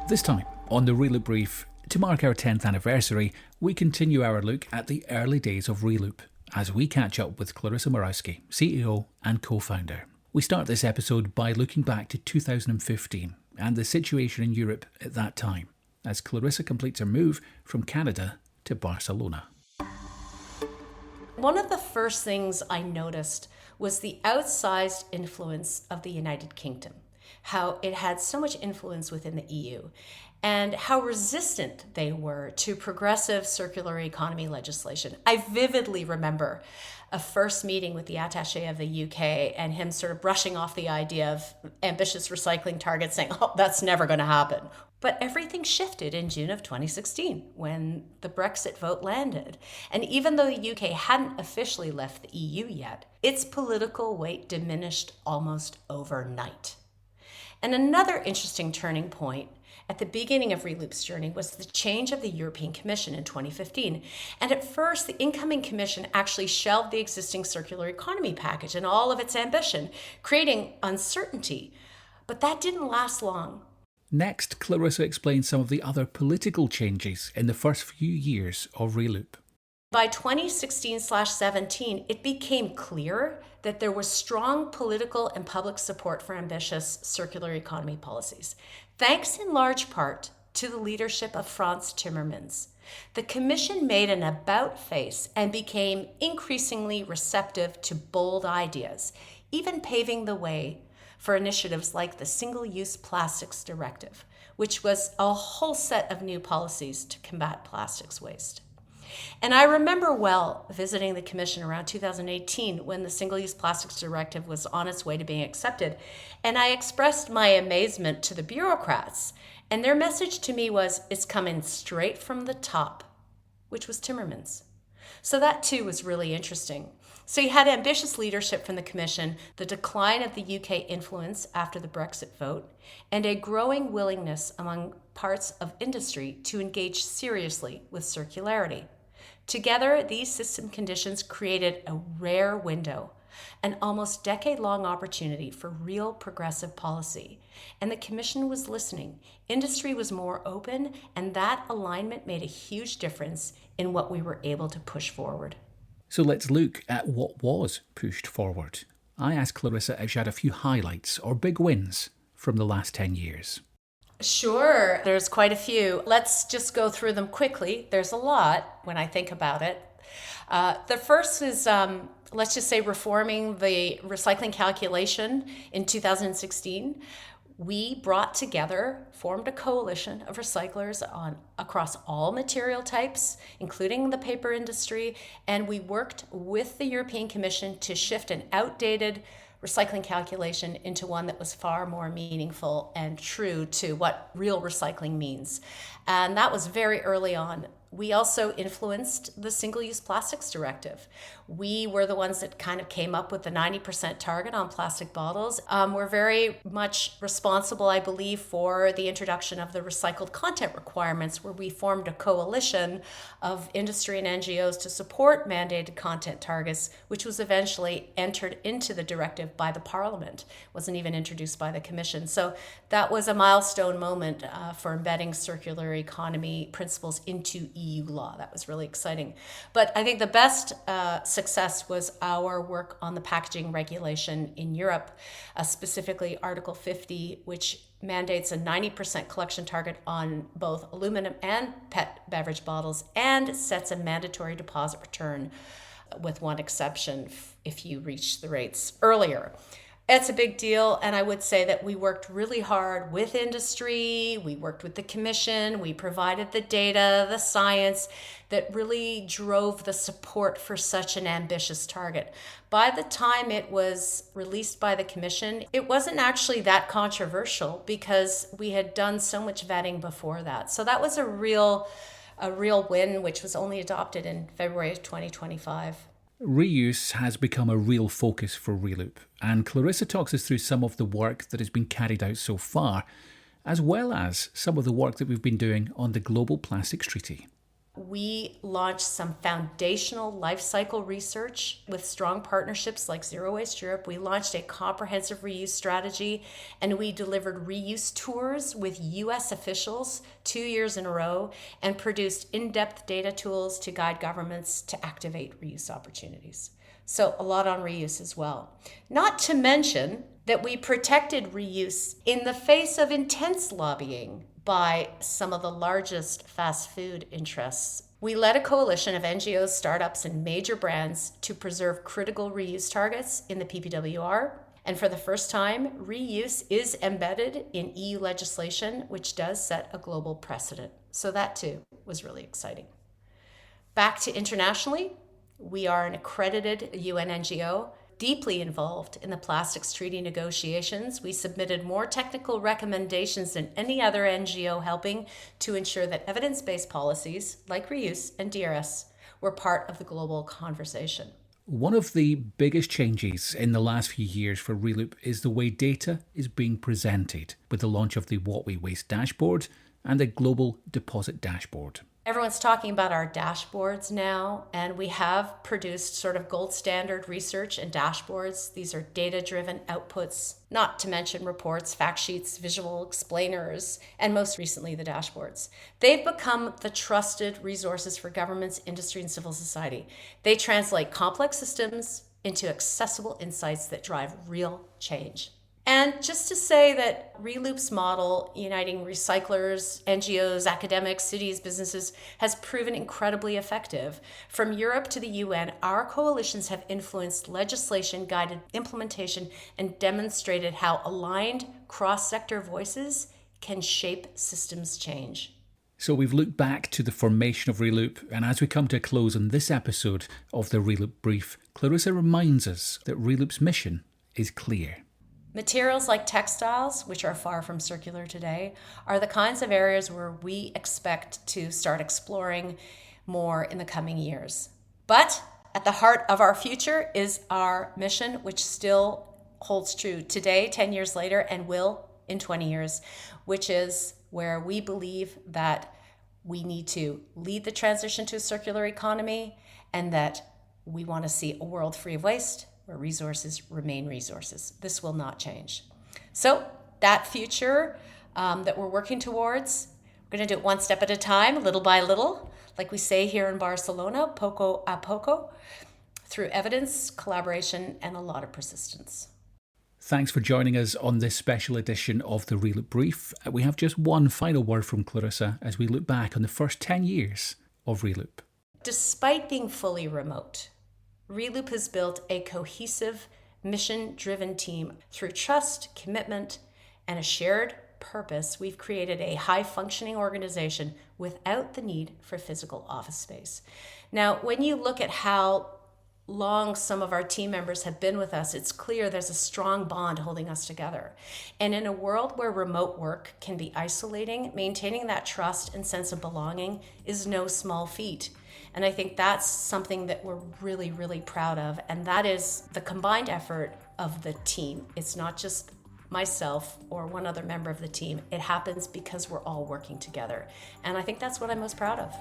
This time, on the Reloop Brief, to mark our 10th anniversary, we continue our look at the early days of Reloop as we catch up with Clarissa Morawski, CEO and co-founder. We start this episode by looking back to 2015 and the situation in Europe at that time, as Clarissa completes her move from Canada to Barcelona. One of the first things I noticed was the outsized influence of the United Kingdom, how it had so much influence within the EU, and how resistant they were to progressive circular economy legislation. I vividly remember a first meeting with the attaché of the UK and him sort of brushing off the idea of ambitious recycling targets, saying, oh, that's never going to happen. But everything shifted in June of 2016 when the Brexit vote landed. And even though the UK hadn't officially left the EU yet, its political weight diminished almost overnight. And another interesting turning point at the beginning of Reloop's journey was the change of the European Commission in 2015. And at first, the incoming Commission actually shelved the existing circular economy package and all of its ambition, creating uncertainty. But that didn't last long. Next, Clarissa explains some of the other political changes in the first few years of Reloop. By 2016/17, it became clear that there was strong political and public support for ambitious circular economy policies, thanks in large part to the leadership of Frans Timmermans. The Commission made an about-face and became increasingly receptive to bold ideas, even paving the way for initiatives like the Single-Use Plastics Directive, which was a whole set of new policies to combat plastics waste. And I remember well visiting the Commission around 2018 when the Single-Use Plastics Directive was on its way to being accepted. And I expressed my amazement to the bureaucrats. And their message to me was, it's coming straight from the top, which was Timmermans. So that too was really interesting. So you had ambitious leadership from the Commission, the decline of the UK influence after the Brexit vote, and a growing willingness among parts of industry to engage seriously with circularity. Together, these system conditions created a rare window, an almost decade-long opportunity for real progressive policy. And the Commission was listening. Industry was more open, and that alignment made a huge difference in what we were able to push forward. So let's look at what was pushed forward. I asked Clarissa if she had a few highlights or big wins from the last 10 years. Sure, there's quite a few. Let's just go through them quickly. There's a lot when I think about it. The first is, let's just say, reforming the recycling calculation in 2016. We brought together, formed a coalition of recyclers across all material types, including the paper industry, and we worked with the European Commission to shift an outdated recycling calculation into one that was far more meaningful and true to what real recycling means. And that was very early on. We also influenced the Single-Use Plastics Directive. We were the ones that kind of came up with the 90% target on plastic bottles. We're very much responsible, I believe, for the introduction of the recycled content requirements, where we formed a coalition of industry and NGOs to support mandated content targets, which was eventually entered into the directive by the Parliament. It wasn't even introduced by the Commission. So that was a milestone moment for embedding circular economy principles into EU law. That was really exciting. But I think the best success was our work on the packaging regulation in Europe, specifically Article 50, which mandates a 90% collection target on both aluminum and PET beverage bottles and sets a mandatory deposit return with one exception if you reach the rates earlier. It's a big deal, and I would say that we worked really hard with industry, we worked with the Commission, we provided the data, the science that really drove the support for such an ambitious target. By the time it was released by the Commission, it wasn't actually that controversial because we had done so much vetting before that. So that was a real win, which was only adopted in February of 2025. Reuse has become a real focus for Reloop, and Clarissa talks us through some of the work that has been carried out so far, as well as some of the work that we've been doing on the Global Plastics Treaty. We launched some foundational life cycle research with strong partnerships like Zero Waste Europe. We launched a comprehensive reuse strategy, and we delivered reuse tours with US officials 2 years in a row and produced in-depth data tools to guide governments to activate reuse opportunities. So a lot on reuse as well. Not to mention that we protected reuse in the face of intense lobbying by some of the largest fast food interests. We led a coalition of NGOs, startups, and major brands to preserve critical reuse targets in the PPWR. And for the first time, reuse is embedded in EU legislation, which does set a global precedent. So that too was really exciting. Back to internationally, we are an accredited UN NGO, deeply involved in the plastics treaty negotiations. We submitted more technical recommendations than any other NGO, helping to ensure that evidence-based policies like reuse and DRS were part of the global conversation. One of the biggest changes in the last few years for Reloop is the way data is being presented, with the launch of the What We Waste dashboard and the Global Deposit Dashboard. Everyone's talking about our dashboards now, and we have produced sort of gold standard research and dashboards. These are data-driven outputs, not to mention reports, fact sheets, visual explainers, and most recently the dashboards. They've become the trusted resources for governments, industry, and civil society. They translate complex systems into accessible insights that drive real change. And just to say that Reloop's model, uniting recyclers, NGOs, academics, cities, businesses, has proven incredibly effective. From Europe to the UN, our coalitions have influenced legislation, guided implementation, and demonstrated how aligned cross-sector voices can shape systems change. So we've looked back to the formation of Reloop, and as we come to a close on this episode of the Reloop Brief, Clarissa reminds us that Reloop's mission is clear. Materials like textiles, which are far from circular today, are the kinds of areas where we expect to start exploring more in the coming years. But at the heart of our future is our mission, which still holds true today, 10 years later, and will in 20 years, which is where we believe that we need to lead the transition to a circular economy, and that we want to see a world free of waste, where resources remain resources. This will not change. So that future that we're working towards, we're going to do it one step at a time, little by little, like we say here in Barcelona, poco a poco, through evidence, collaboration, and a lot of persistence. Thanks for joining us on this special edition of the Reloop Brief. We have just one final word from Clarissa as we look back on the first 10 years of Reloop. Despite being fully remote, Reloop has built a cohesive, mission-driven team. Through trust, commitment, and a shared purpose, we've created a high-functioning organization without the need for physical office space. Now, when you look at how long some of our team members have been with us, it's clear there's a strong bond holding us together. And in a world where remote work can be isolating, maintaining that trust and sense of belonging is no small feat. And I think that's something that we're really, really proud of. And that is the combined effort of the team. It's not just myself or one other member of the team. It happens because we're all working together. And I think that's what I'm most proud of.